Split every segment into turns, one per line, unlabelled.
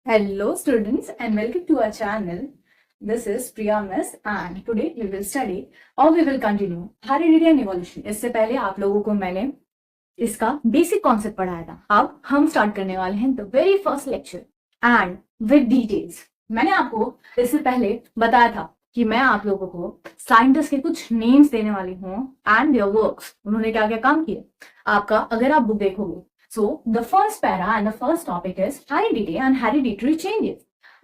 Hello students and welcome to our channel. This is Priya Miss and today we will study or we will continue heredity and evolution. इससे पहले आप लोगों को मैंने इसका basic concept पढ़ाया था. अब हम स्टार्ट करने वाले हैं the very first lecture and with details. मैंने आपको इससे पहले बताया था कि मैं आप लोगों को साइंटिस्ट के कुछ नेम्स देने वाली हूँ एंड देयर वर्क्स. उन्होंने क्या क्या काम किए आपका अगर आप बुक देखोगे. So the first para and the first topic is heredity and hereditary changes,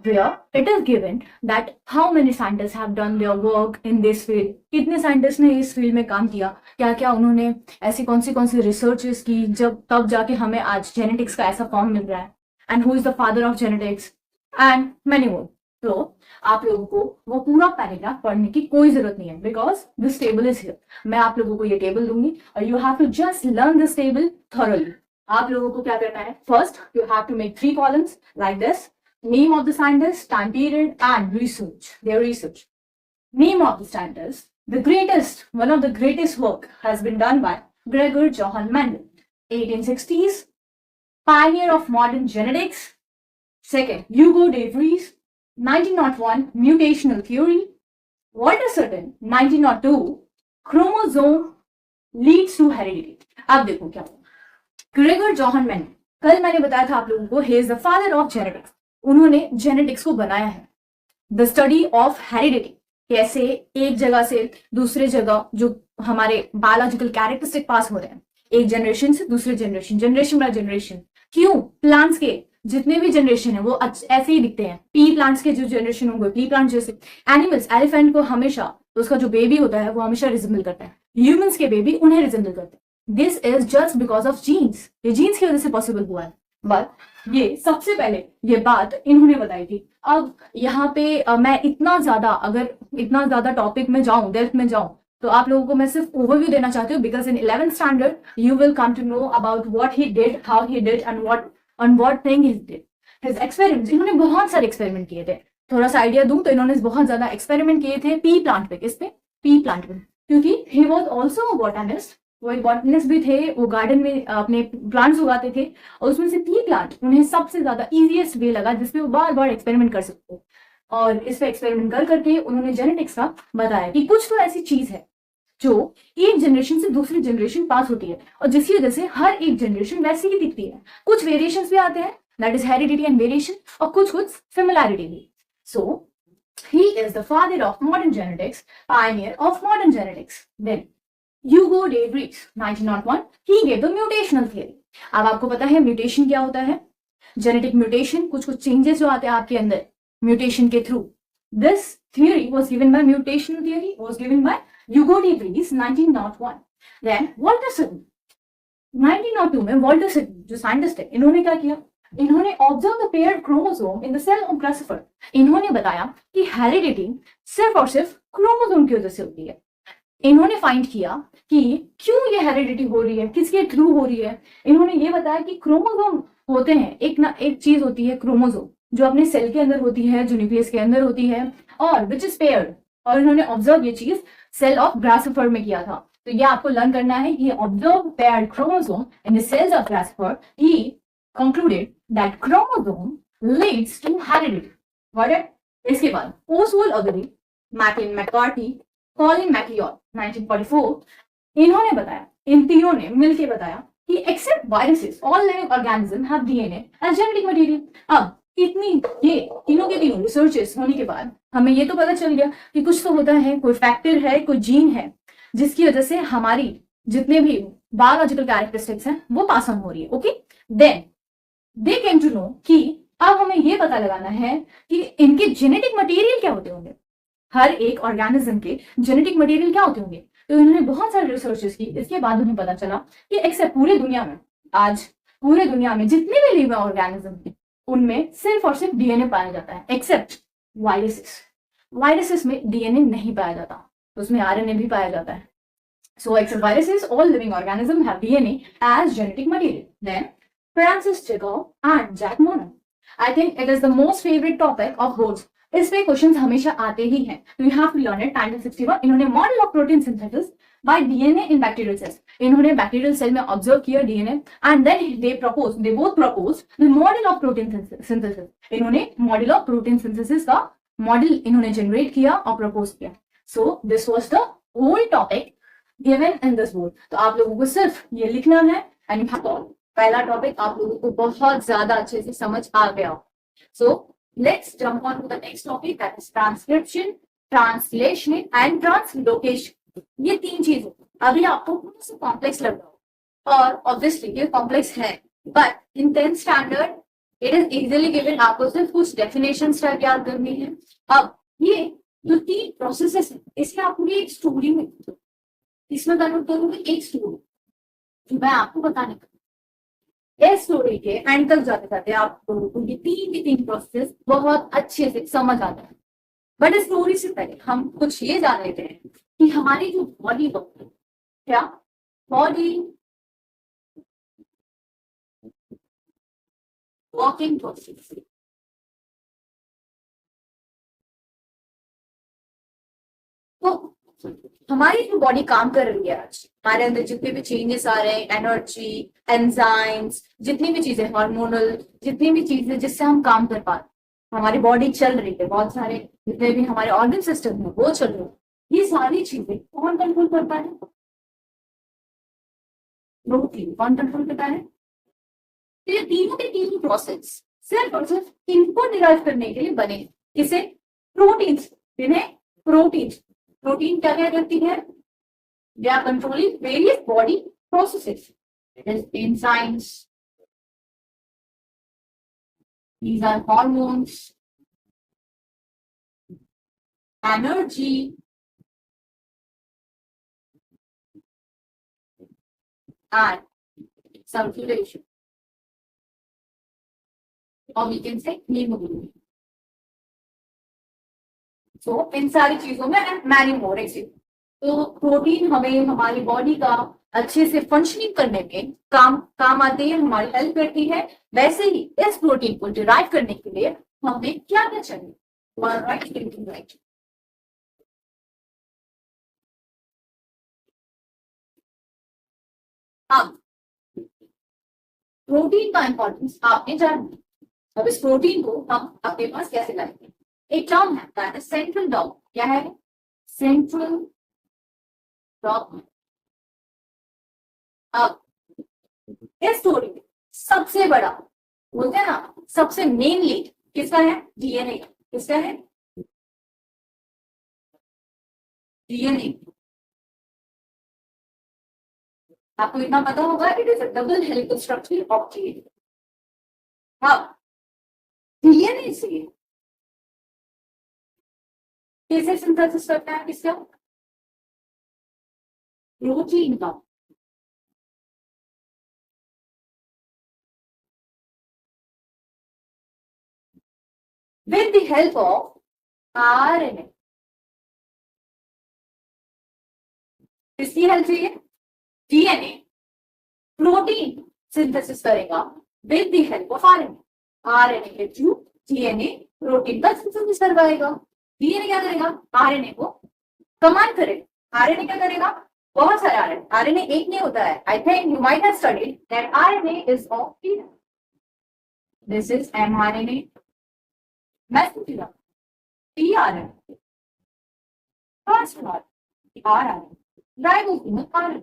where it is given that how many scientists have done their work in this field. कितने साइंटिस्ट ने इस फील्ड में काम किया, क्या क्या उन्होंने ऐसी कौन सी रिसर्चेस की जब तब जाके हमें आज जेनेटिक्स का ऐसा फॉर्म मिल रहा है. And who is the father of genetics and many more. तो आप लोगों को वो पूरा पैराग्राफ पढ़ने की कोई जरूरत नहीं है because this table is here. मैं आप लोगों को ये टेबल दूंगी और you have to just learn this table thoroughly. आप लोगों को क्या करना है, first you have to make 3 columns like this. Name of the scientist, time period and research, their research. Name of the scientist, the greatest, one of the greatest work has been done by Gregor Johann Mendel, 1860s, pioneer of modern genetics. Second, Hugo de Vries, 1901, mutational theory. Walter Sutton, 1902, chromosome leads to heredity. अब देखो क्या Gregor Johann Mendel, कल मैंने बताया था आप लोगों को, ही is the father of genetics. उन्होंने जेनेटिक्स को बनाया है, द स्टडी ऑफ हेरिडिटी. कैसे एक जगह से दूसरे जगह जो हमारे बायोलॉजिकल कैरेक्टरिस्टिक पास हो रहे हैं एक जनरेशन से दूसरे जनरेशन, जनरेशन बाय जनरेशन. क्यों प्लांट्स के जितने भी जनरेशन है वो ऐसे ही दिखते हैं. पी प्लांट्स के जो जनरेशन होंगे पी प्लांट जैसे. एनिमल्स, एलिफेंट को हमेशा तो उसका जो बेबी होता है वो हमेशा रिजेंबल करता है. ह्यूमंस के बेबी उन्हें रिजेंबल करते हैं. This is just because of genes. ये जीन्स की वजह से पॉसिबल हुआ है. बट ये सबसे पहले ये बात इन्होंने बताई थी. अब यहाँ पे मैं इतना ज्यादा टॉपिक में जाऊं, डेप्थ में जाऊं, तो आप लोगों को मैं सिर्फ ओवरव्यू देना चाहती हूँ because in 11th standard you will come to know about what he did, how he did and what thing he did. His experiments, इन्होंने बहुत सारे एक्सपेरिमेंट किए थे. थोड़ा सा आइडिया दूं तो इन्होंने बहुत ज्यादा एक्सपेरिमेंट किए थे पी प्लांट पे. किस पे? पी प्लांट पे. क्योंकि he was also a botanist, वो एक बॉटनिस्ट भी थे. वो गार्डन में अपने प्लांट्स उगाते थे और उसमें से पी प्लांट उन्हें सबसे ज्यादा इजीएस्ट वे लगा जिसपे वो बार बार एक्सपेरिमेंट कर सकते थे. और इस पे एक्सपेरिमेंट कर करके उन्होंने जेनेटिक्स का बताया कि कुछ तो ऐसी चीज है जो एक जनरेशन से दूसरी जनरेशन पास होती है और जिसकी वजह से हर एक जनरेशन वैसी ही दिखती है. कुछ वेरिएशंस भी आते हैं, that is heredity and variation, और कुछ सिमिलैरिटी भी. So he is the father of modern genetics, pioneer of modern genetics. Then Hugo de Vries, 1901, he gave the mutational theory. अब आपको पता है म्यूटेशन क्या होता है. जेनेटिक म्यूटेशन, कुछ चेंजेस जो आते हैं आपके अंदर म्यूटेशन के through. This theory was given by mutational theory was given by Hugo de Vries, 1901. Then Walter Sutton, 1902 में वॉल्टर सटन जो साइंटिस्ट है, इन्होंने क्या किया, इन्होंने observe the paired chromosome in the cell of grasshopper. इन्होंने बताया कि हेरिडिटी सिर्फ और सिर्फ क्रोमोसोम की वजह से होती है. इन्होंने फाइंड किया कि क्यों ये हेरिडिटी हो रही है, किसके थ्रू हो रही है. इन्होंने ये बताया कि क्रोमोसोम होते हैं, एक चीज होती है क्रोमोसोम जो अपने सेल के अंदर होती है, जो न्यूक्लियस के अंदर होती है, और विच इज पेयर्ड. और इन्होंने ऑब्जर्व ये चीज सेल ऑफ ग्रासिफर में किया था. तो ये आपको लर्न करना है कि observe paired chromosome in the cells of grasshopper. He concluded that chromosome leads to heredity. What? इसके बाद ओसवाल्ड अगली, मैकलिन मैककार्थी, कॉलिन मैकलियोर, 1944, इन्होंने बताया, इन तीनों ने मिलकर बताया कि except viruses all living organism have DNA as genetic material. अब इतनी ये तीनों के तीनों रिसर्चेस होने के बाद हमें ये तो पता चल गया कि कुछ तो होता है, कोई फैक्टर है, कोई जीन है जिसकी वजह से हमारी जितने भी बायोलॉजिकल कैरेक्टरिस्टिक्स हैं वो पास ऑन हो रही है. Okay, then they came to know कि अब हमें ये पता लगाना है कि इनके जेनेटिक मटेरियल क्या होते होंगे, हर एक ऑर्गेनिज्म के जेनेटिक मटेरियल क्या होते होंगे. तो इन्होंने बहुत सारे रिसर्चेस की. इसके बाद उन्हें पता चला कि एक्सेप्ट पूरे दुनिया में, आज पूरे दुनिया में जितने भी लिविंग ऑर्गेनिज्म हैं उनमें सिर्फ और सिर्फ डीएनए पाया जाता है एक्सेप्ट वायरसेस. वायरसेस में डीएनए नहीं पाया जाता, उसमें आरएनए भी पाया जाता है. So except viruses all living organism have DNA as genetic material. Then Francis Jacob and Jacques Monod, I think it is the most favourite topic of boards. इस पे क्वेश्चंस हमेशा आते ही हैं, तो you have to learn it. 1961 इन्होंने model of protein synthesis by DNA in bacterial cells. इन्होंने bacterial cell में ऑब्जर्व किया DNA and then they both propose the model of protein synthesis. इन्होंने मॉडल ऑफ प्रोटीन सिंथेसिस का model इन्होंने generate किया और propose किया। So this was the whole topic given in this book. तो आप लोगों को सिर्फ ये लिखना है एंड पहला टॉपिक आप लोगों को बहुत ज्यादा अच्छे से समझ आ गया। So let's jump on to the next topic, that is transcription, translation and translocation. ये तीन चीजें अभी आपको थोड़ा सा कॉम्प्लेक्स लग रहा हो, और ऑब्वियसली ये कॉम्प्लेक्स है, but in 10th standard it is easily given. आपको सिर्फ कुछ डेफिनेशन टाइप याद करनी है। अब ये जो तीन प्रोसेसेस है, इसमें आपको एक स्टोरी में इसमें कन्वर्ट करूंगी, एक स्टोरी मैं आपको बताने का। इस स्टोरी के एंड तक जाते जाते आप लोगों को ये तीन प्रोसेस बहुत अच्छे से समझ आता है। बट इस स्टोरी से पहले हम कुछ ये जान लेते हैं कि हमारी जो बॉडी होती है, क्या बॉडी वर्किंग प्रोसेस। तो हमारी जो बॉडी काम कर रही है आज, हमारे अंदर जितने भी चेंजेस आ रहे हैं, एनर्जी, एंजाइम्स, जितनी भी चीजें, हार्मोनल जितनी भी चीजें जिससे हम काम कर पा रहे हैं, हमारी बॉडी चल रही है, बहुत सारे जितने भी हमारे ऑर्गन सिस्टम है वो चल रहे हैं। ये सारी चीजें कौन कंट्रोल करता है? प्रोटीन। कौन कंट्रोल करता है? तो ये तीनों के तीनों प्रोसेस सिर्फ और सिर्फ इनको डिराइव करने के लिए बने। किसे? प्रोटीन्स। जिन्हें प्रोटीन क्या क्या करती है? They are controlling various body processes, enzymes, these are hormones, energy, and circulation, or we can say hemoglobin. So इन सारी चीजों में मैनी मोर एक्सिस्ट। तो प्रोटीन हमें हमारी बॉडी का अच्छे से फंक्शनिंग करने में काम आती है, हमारी हेल्प करती है। वैसे ही इस प्रोटीन को डिराइव करने के लिए हमें क्या क्या चाहिए? राइट। अब प्रोटीन का इंपॉर्टेंस आपने जाना। अब इस प्रोटीन को हम अपने पास कैसे लाएंगे? एक टर्म है दैट इज सेंट्रल डॉग। क्या है? Central dog. अब इस स्टोरी में सबसे बड़ा बोलते हैं ना, सबसे मेन लीड किसका है? डीएनए। किसका है? डीएनए। आपको इतना पता होगा, it is a double helical structure of DNA. अब डीएनए से कैसे सिंथेसिस करता है? किसका? प्रोटीन का। with the help of RNA। किसकी हेल्प चाहिए? डीएनए प्रोटीन सिंथेसिस करेगा with the help of RNA। RNA के थ्रू डीएनए प्रोटीन का सिंथेसिस करवाएगा। डीएनए क्या करेगा? आरएनए को कमांड करेगा। आरएनए क्या करेगा? बहुत सारे आरएनए, आरएनए एक नहीं होता है। I think you might have studied that RNA is of this is mRNA, messenger, tRNA, transcription, RNA, ribosome, RNA.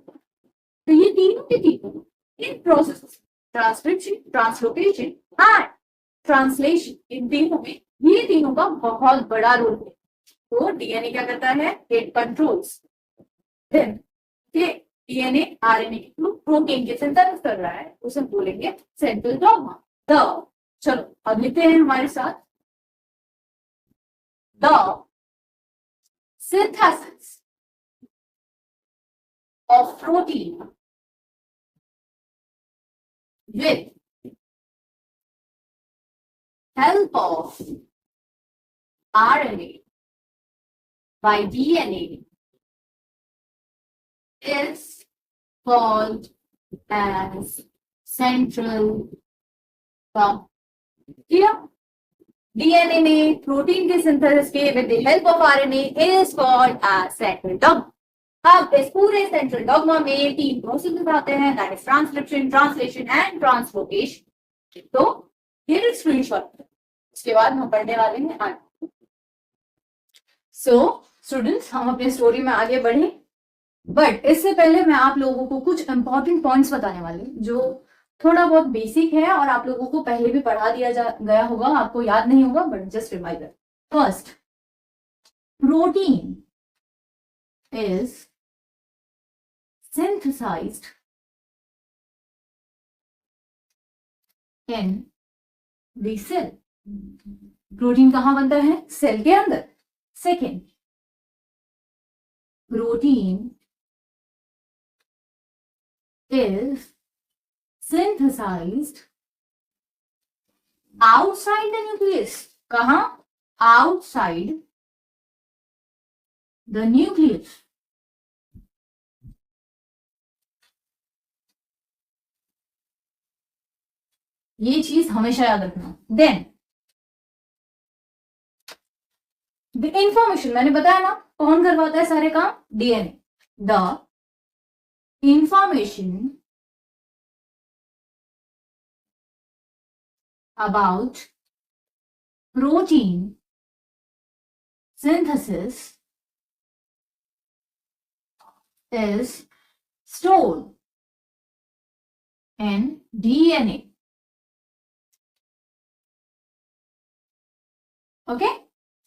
तो ये तीनों के तीनों इन process, transcription, translocation and translation, इन तीनों में ये तीनों का बहुत बड़ा रोल है। तो डीएनए क्या करता है? इट कंट्रोल्स देन ये डीएनए आरएनए के थ्रू प्रोटीन के सिंथेसिस कर रहा है, उसे बोलेंगे सेंट्रल डॉगमा। द चलो अब लिखते हैं हमारे साथ, the synthesis of protein with help of RNA by DNA is called as central dogma। DNA ने प्रोटीन के सिंथेसिस के with the help of RNA is called as central dogma. अब इस पूरे सेंट्रल डॉग्मा में 3 प्रोसेसेस आते हैं, that is transcription, translation and translocation. तो ये स्क्रीनशॉट, इसके बाद हम पढ़ने वाले हैं आगे। सो स्टूडेंट्स, हम अपने स्टोरी में आगे बढ़े, बट इससे पहले मैं आप लोगों को कुछ इंपॉर्टेंट पॉइंट्स बताने वाली हूँ जो थोड़ा बहुत बेसिक है और आप लोगों को पहले भी पढ़ा दिया गया होगा, आपको याद नहीं होगा, but just reminder. First, protein is synthesized in the cell। Protein कहां बनता है? सेल के अंदर। Second, protein is synthesized outside the nucleus। कहां? outside the nucleus। ये चीज हमेशा याद रखना। देन द इंफॉर्मेशन, मैंने बताया ना कौन करवाता है सारे काम? DNA. The information about protein synthesis is stored in DNA। Okay,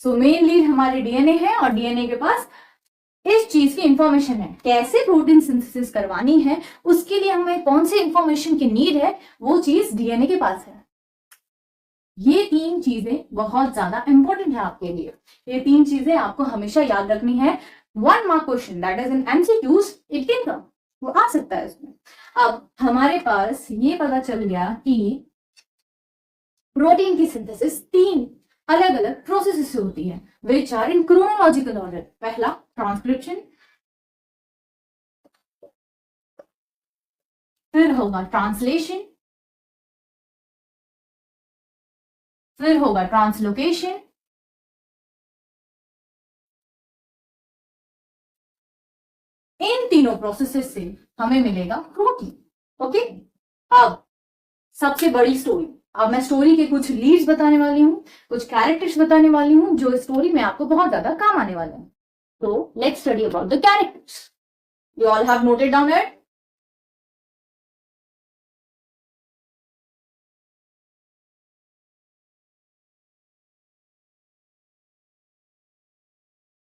so main lead हमारे डीएनए है और डीएनए के पास इस चीज की इंफॉर्मेशन है। कैसे प्रोटीन सिंथेसिस करवानी है, उसके लिए हमें कौन सी इंफॉर्मेशन की नीड है, वो चीज डीएनए के पास है। ये 3 चीजें बहुत ज्यादा इंपॉर्टेंट है आपके लिए। ये 3 चीजें आपको हमेशा याद रखनी है। 1 mark question, that is in MCQs, it can come, वो आ सकता है इसमें। अब हमारे पास ये पता चल गया कि प्रोटीन की सिंथेसिस 3 अलग अलग प्रोसेस से होती है, which are in chronological order. पहला ट्रांसक्रिप्शन, फिर होगा ट्रांसलेशन, फिर होगा ट्रांसलोकेशन, इन तीनों प्रोसेसेस से हमें मिलेगा प्रोटीन। ओके, अब सबसे बड़ी स्टोरी, अब मैं स्टोरी के कुछ लीड्स बताने वाली हूँ, कुछ कैरेक्टर्स बताने वाली हूँ जो स्टोरी में आपको बहुत ज्यादा काम आने वाले हैं। तो let's study about the characters. You all have noted down it?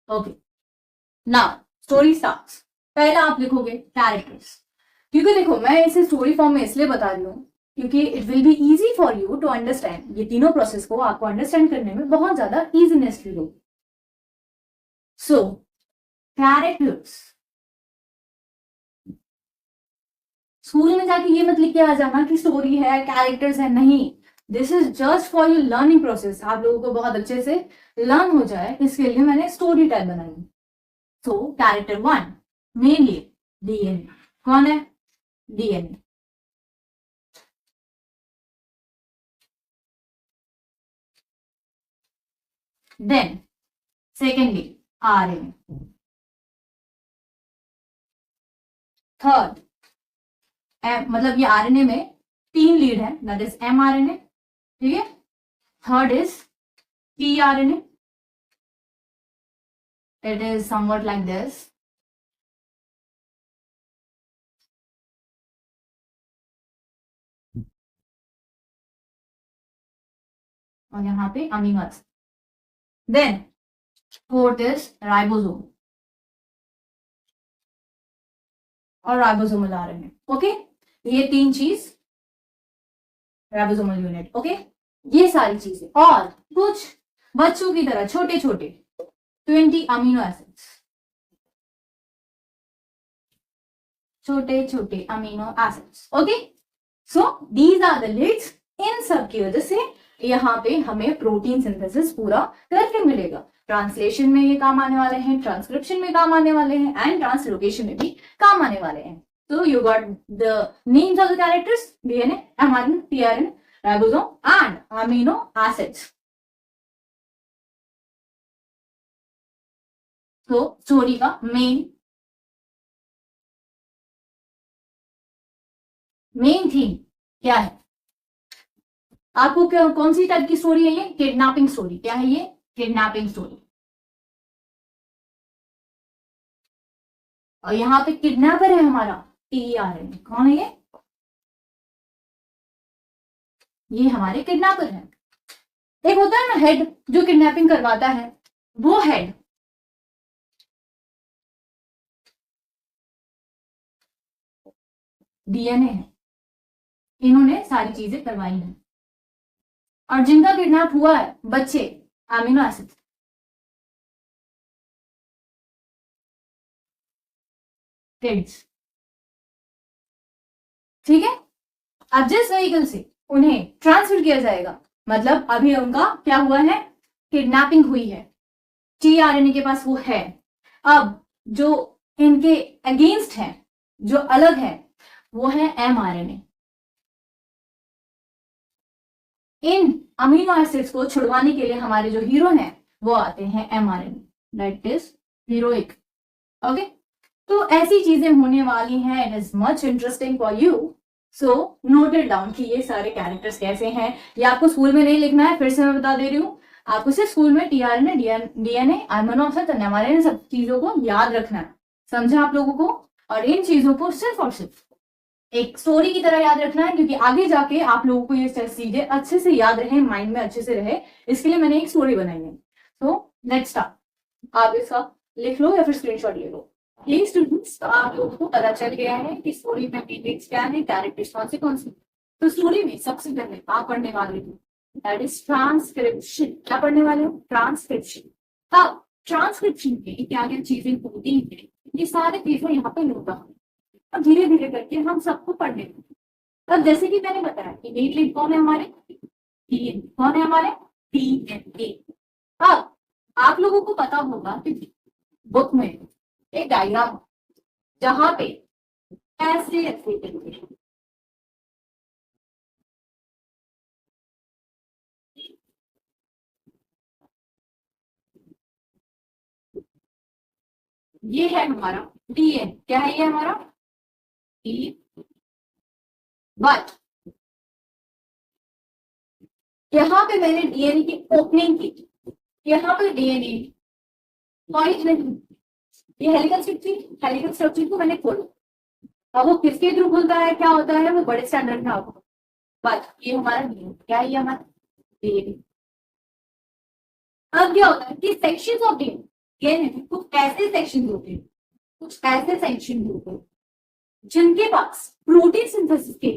Okay, now story starts. पहला आप लिखोगे कैरेक्टर्स, क्योंकि देखो मैं इसे स्टोरी फॉर्म में इसलिए बता रही हूँ क्योंकि it will be easy for you to understand. ये तीनों प्रोसेस को आपको अंडरस्टैंड करने में बहुत ज्यादा इजीनेस फील होगी। सो कैरेक्टर्स, स्कूल में जाके ये मत लिख के आ जाना कि स्टोरी है, कैरेक्टर्स है, नहीं। This is just for your learning process, आप लोगों को बहुत अच्छे से लर्न हो जाए, इसके लिए मैंने स्टोरी टाइप बनाई। So character 1 mainly DNA. कौन है? DNA. Then secondly RNA. Third, मतलब ये आरएनए में 3 लीड है, दैट इज एमआरएनए, ठीक है। Third is tRNA, it is something like this, और यहाँ पे amino acid. Then fourth is ribosome और राइबोसोमल आरएनए। ओके, ये 3 चीज राइबोसोमल यूनिट। ओके, ये सारी चीजें और कुछ बच्चों की तरह छोटे छोटे 20 अमीनो एसिड्स, छोटे छोटे amino acids. Okay, so these are the leads. इन सब की वजह से यहाँ पे हमें प्रोटीन सिंथेसिस पूरा करके मिलेगा। ट्रांसलेशन में ये काम आने वाले हैं, ट्रांसक्रिप्शन में काम आने वाले हैं, एंड ट्रांसलोकेशन में भी काम आने वाले हैं। So you got the names of the characters: DNA, mRNA, tRNA, ribosome and amino acids. तो स्टोरी का मेन मेन थीम क्या है? आपको कौन सी टाइप की स्टोरी है ये? Kidnapping story. क्या है ये? Kidnapping story. और यहाँ पे किडनैपर है हमारा TERN। कौन है ये? ये हमारे किडनैपर है। एक होता है ना हेड जो किडनैपिंग करवाता है, वो हेड DNA है। इन्होंने सारी चीजें करवाई हैं। और जिनका किडनैप हुआ है बच्चे, एमिनो एसिड, किड्स, ठीक है। अब जिस व्हीकल से उन्हें ट्रांसफर किया जाएगा, मतलब अभी उनका क्या हुआ है? किडनैपिंग हुई है, TRNA के पास वो है। अब जो इनके अगेंस्ट है, जो अलग है, वो है mRNA। इन अमीनो एसिड्स को छुड़वाने के लिए हमारे जो हीरो हैं वो आते हैं mRNA, that is heroic. Okay, तो ऐसी चीजें होने वाली हैं। It is much interesting for you, so note it down कि ये सारे कैरेक्टर्स कैसे हैं। ये आपको स्कूल में नहीं लिखना है, फिर से मैं बता दे रही हूँ। आपको सिर्फ स्कूल में TRNA, DNA, amino acid, mRNA सब चीजों को याद रखना है। समझा आप लोगों को? और इन चीजों को सिर्फ और सिर्फ एक स्टोरी की तरह याद रखना है, क्योंकि आगे जाके आप लोगों को ये चीजें अच्छे से याद रहे, माइंड में अच्छे से रहे, इसके लिए मैंने एक स्टोरी बनाई है। So let's start. आप इसका लिख लो या फिर स्क्रीनशॉट ले लो। ये स्टूडेंट्स, आप लोगों को पता चल गया है कि स्टोरी में मीनिंग्स क्या है, कैरेक्टर्स कौन से। तो स्टोरी में सबसे पहले आप पढ़ने वाले हो दैट इज ट्रांसक्रिप्शन। क्या पढ़ने वाले हो? ट्रांसक्रिप्शन। अब ट्रांसक्रिप्शन में क्या क्या चीजें होती है, ये सारी चीजें यहाँ पे नोट डाउन, और धीरे धीरे करके हम सबको पढ़ने। अब जैसे कि मैंने बताया कि मेन लिंक कौन है हमारे? DNA। कौन है हमारे? DNA। अब आप लोगों को पता होगा कि बुक में एक डायग्राम जहां पे ऐसे ऐसे करके ये है हमारा DNA। क्या है ये हमारा? DNA। बट यहाँ पे मैंने DNA की ओपनिंग की, यहाँ पे DNA पॉइंट नहीं, ये हेलिकल स्ट्रक्चर, हेलिकल स्ट्रक्चर को मैंने खोला। अब वो किसके थ्रू खुलता है, क्या होता है, वो बड़े स्टैंडर्ड में आपको। बट ये हमारा DNA। क्या है ये हमारा? DNA। अब क्या होता है कि सेक्शंस ऑफ DNA कुछ ऐसे सेक्शन होते हैं, कुछ ऐसे सेक्शन होते हैं जिनके पास प्रोटीन सिंथेसिस के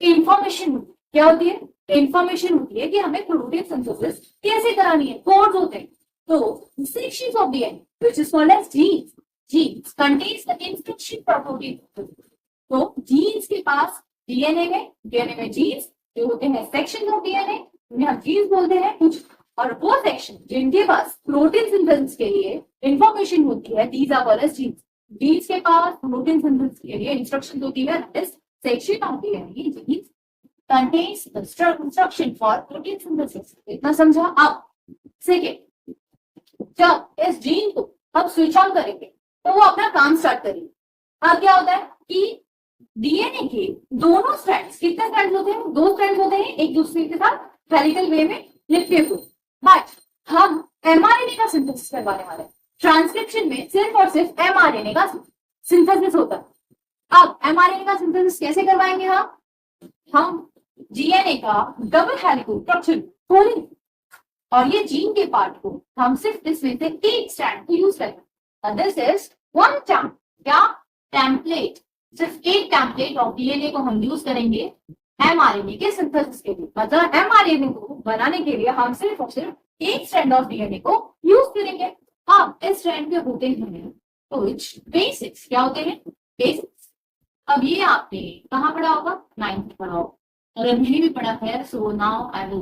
इंफॉर्मेशन क्या होती है? इंफॉर्मेशन होती है कि हमें प्रोटीन सिंथेसिस कैसे करानी है, कोड्स होते हैं। तो sections of DNA which is called as genes, genes contains the instruction for protein synthesis. तो जीन्स के पास DNA में जीन्स जो होते हैं सेक्शन ऑफ DNA, उन्हें हम जीन्स बोलते हैं कुछ। और वो सेक्शन जिनके पास प्रोटीन सिंथेसिस के लिए इंफॉर्मेशन होती है, these are called as genes. Genes के पास प्रोटीन सिंथेसिस के लिए इंस्ट्रक्शन होती है, that is section of DNA। Genes contains the instruction for protein synthesis। इतना समझा? अब सेकेंड, जब इस जीन को हम स्विच ऑन करेंगे तो वो अपना काम स्टार्ट करेगी। अब क्या होता है कि DNA के दोनों स्ट्रैंड्स, कितने स्ट्रैंड्स होते हैं? 2 स्ट्रैंड्स होते हैं एक दूसरे के साथ हेलिकल वे में लिपटे हुए। बट हम mRNA का सिंथेसिस करवाने वाले हैं। ट्रांसक्रिप्शन में सिर्फ और सिर्फ mRNA का सिंथेसिस होता है। अब mRNA का सिंथेसिस कैसे करवाएंगे? हम DNA का डबल हेलिकल स्ट्रक्चर खोलेंगे और ये जीन के पार्ट को हम सिर्फ इसमें से एक स्ट्रैंड को यूज करेंगे। दिस इज वन टेम्पलेट, सिर्फ एक टेम्पलेट ऑफ DNA को हम यूज करेंगे mRNA के सिंथेसिस के लिए। मतलब mRNA को बनाने के लिए हम सिर्फ और सिर्फ एक स्ट्रैंड ऑफ DNA को यूज करेंगे। अब इस स्ट्रैंड के होते हैं कुछ बेसिक्स। क्या होते हैं? बेसिक्स। अब ये आपने कहाँ पढ़ा होगा? 9th में पढ़ा होगा, और नहीं भी पढ़ा है so now I will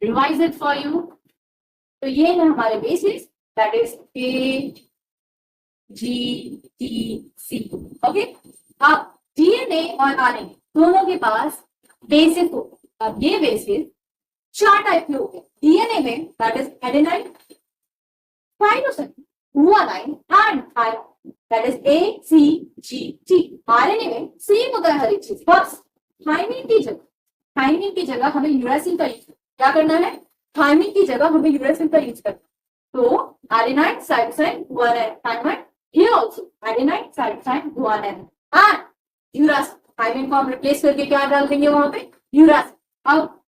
revise it for you. तो ये है हमारे basics, that is AGTC। Okay, अब DNA और RNA दोनों के पास बेसिस हो। अब ये बेसिस 4 टाइप के होते हैं DNA में, that is adenine, tyrosine, guanine and thymine. That is A C G T. RNA में सेम होता है हर एक चीज, बस थाइमिन की जगह हमें यूरासिल का यूज, क्या करना है, थाइमिन की जगह हमें यूरासिल का यूज करना। तो adenine cytosine guanine, thymine here also adenine cytosine guanine and uracil. Thymine को हम रिप्लेस करके क्या डाल देंगे वहां पे, यूरासिल। अब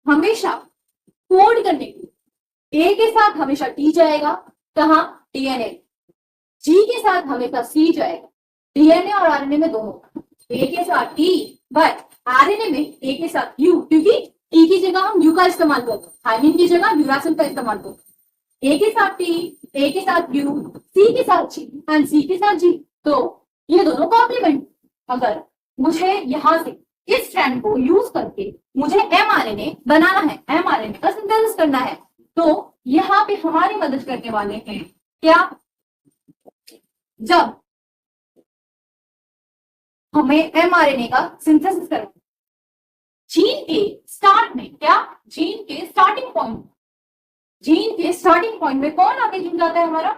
हमेशा कोड करने के लिए ए के साथ हमेशा टी जाएगा, कहा, डीएनए। जी के साथ हमेशा सी जाएगा, डीएनए और आरएनए में दोनों। ए के साथ टी, बट आरएनए में ए के साथ यू, क्योंकि टी की जगह हम यू का इस्तेमाल करते हैं, थाइमिन की जगह यूरासिल का इस्तेमाल करते हैं। ए के साथ टी, ए के साथ यू, सी के साथ जी एंड सी के साथ जी। तो ये दोनों कॉम्प्लीमेंट। अगर मुझे यहां से इस स्ट्रैंड को यूज करके मुझे एमआरएनए बनाना है, एमआरएनए का सिंथेसिस करना है, तो यहाँ पे हमारी मदद करने वाले हैं क्या, जब हमें एमआरएनए का सिंथेसिस करना, जीन के स्टार्ट में, क्या, जीन के स्टार्टिंग पॉइंट, जीन के स्टार्टिंग पॉइंट में कौन आगे जुड़ जाता है हमारा,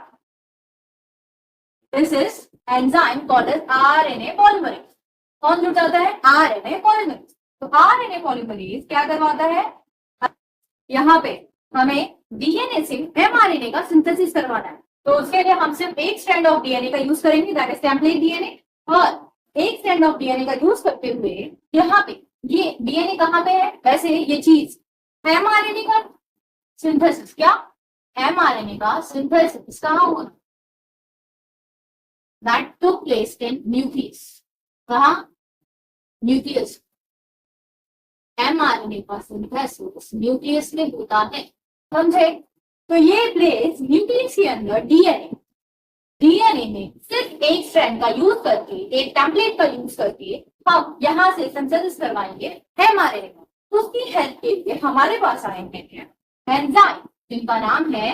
this is enzyme called as RNA polymerase. कौन जुड़ जाता है, आरएनए पॉलीमरेज। तो आरएनए पॉलीमरेज क्या करवाता है, यहाँ पे हमें डीएनए से एमआरएनए का सिंथेसिस करवाना है। तो उसके लिए हम सिर्फ एक स्ट्रैंड ऑफ डीएनए का यूज करेंगे, दैट इज टेम्पलेट डीएनए। और एक स्ट्रैंड ऑफ डीएनए का यूज करते हुए यहाँ पे ये डीएनए कहाँ पे है, वैसे ये चीज एमआरएनए का सिंथेसिस, क्या, एमआरएनए का सिंथेसिस कहाँ हुआ, that took place in nucleus. कहाँ, न्यूक्लियस। एमआरएनए का सिंथेसिस न्यूक्लियस में होता है, समझे। तो ये प्लेस न्यूक्लियस के अंदर डीएनए, डीएनए में सिर्फ एक स्ट्रैंड का यूज करके, एक टेम्पलेट का यूज करके हम यहाँ से सिंथेसिस करवाएंगे एमआरएनए का। उसकी हेल्प के लिए हमारे पास आएंगे एंजाइम जिनका नाम है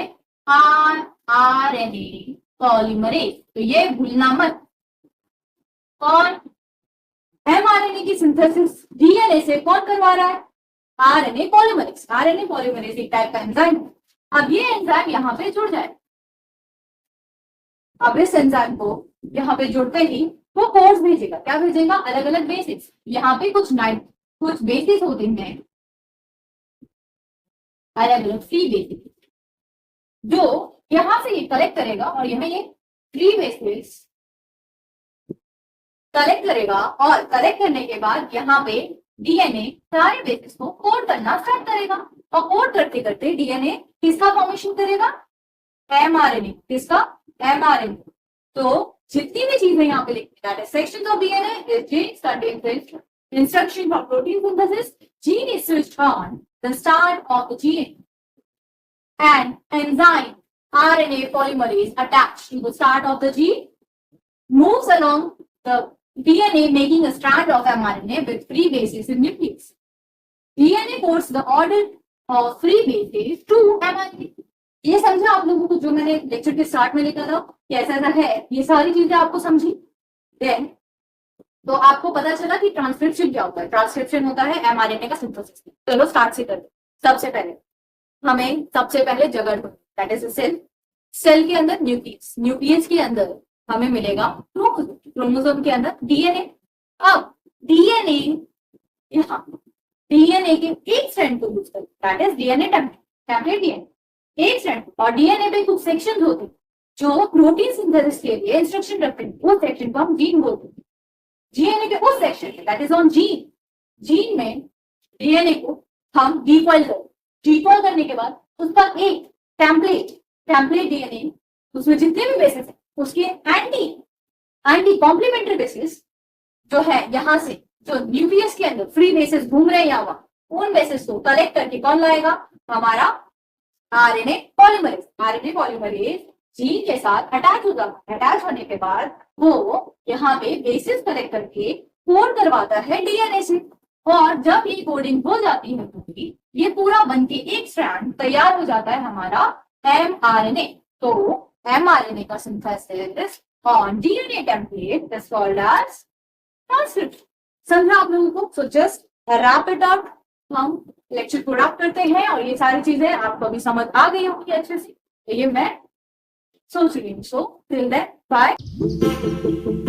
आरएनए पॉलीमरेज। तो ये भूलना मत, कौन, एमआरएनए की सिंथेसिस डीएनए से कौन करवा रहा है, आरएनए पॉलीमरेज। आरएनए पॉलीमरेज एक टाइप का एंजाइम है। अब ये एंजाइम यहाँ पे जुड़ जाए, अब इस एंजाइम को यहाँ पे जुड़ते ही वो कोड्स भेजेगा, क्या भेजेगा, अलग अलग बेसिस। यहाँ पे कुछ बेसिस होते हैं, अलग अलग फ्री बेसिस, जो यहाँ से ये कलेक्ट करेगा और यहाँ ये फ्री बेसिस कलेक्ट करेगा। और कलेक्ट करने के बाद यहाँ पे डीएनए सारे बेसिस को कोड करना स्टार्ट करेगा। और कोड करते करते डीएनए किसका फॉर्मेशन करेगा, एमआरएनए। किसका, एमआरएनए। तो जितनी भी चीजें यहाँ पे लिखी, that is sections of DNA, genes contain instruction for protein synthesis, gene is switched on the start of the gene, and enzyme RNA polymerase attached to the start of the gene moves along the DNA making a strand of mRNA with free bases in nucleus. DNA codes the order of free bases to mRNA. ये समझा आप लोगों को, जो मैंने lecture के start में लिखा था कि ऐसा ऐसा है, ये सारी चीजें आपको समझी। देन तो आपको पता चला कि ट्रांसक्रिप्शन क्या होता है। ट्रांसक्रिप्शन होता है एमआरएनए का सिंथेसिस। चलो स्टार्ट से करते। सबसे पहले जगह, दैट इज सेल। सेल के अंदर न्यूक्लियस, न्यूक्लियस के अंदर हमें मिलेगा क्रोमोसोम, क्रोमोसोम के अंदर डीएनए। अब डीएनए, यहाँ डीएनए के एक स्ट्रैंड को यूज करते, that is DNA template DNA, एक स्ट्रैंड। और डीएनए पे कुछ सेक्शन होते हैं जो प्रोटीन सिंथेसिस के लिए इंस्ट्रक्शन रखते हैं, उस सेक्शन को हम जीन बोलते हैं। डीएनए के उस सेक्शन में, that is on gene, gene में डीएनए को हम डीकॉइल करते, डीकॉइल करने के बाद उसका एक टेम्पलेट डीएनए, उसमें जितने भी बेसिस है उसके एंटी कॉम्प्लीमेंट्री बेसिस जो है, यहाँ से जो न्यूक्लियस के अंदर फ्री बेसिस घूम रहे हैं यहाँ, उन बेसिस को कलेक्ट करके कौन लाएगा, हमारा RNA polymerase. RNA polymerase gene के साथ अटैच हो जाता है। अटैच होने के बाद वो यहाँ पे बेसिस कलेक्ट करके कोड करवाता है डीएनए से। और जब ये कोडिंग हो जाती है पूरी, ये पूरा बनके एक स्ट्रैंड तैयार हो जाता है हमारा एमआरएनए। तो एमआरएनए का synthesis on DNA template is called as transcription. समझा आप लोगों को? So just wrap it out. हम लेक्चर को रैप करते हैं और ये सारी चीजें आपको अभी समझ आ गई होंगी अच्छे से। तो ये मैं सोच रही हूँ. So till then, bye.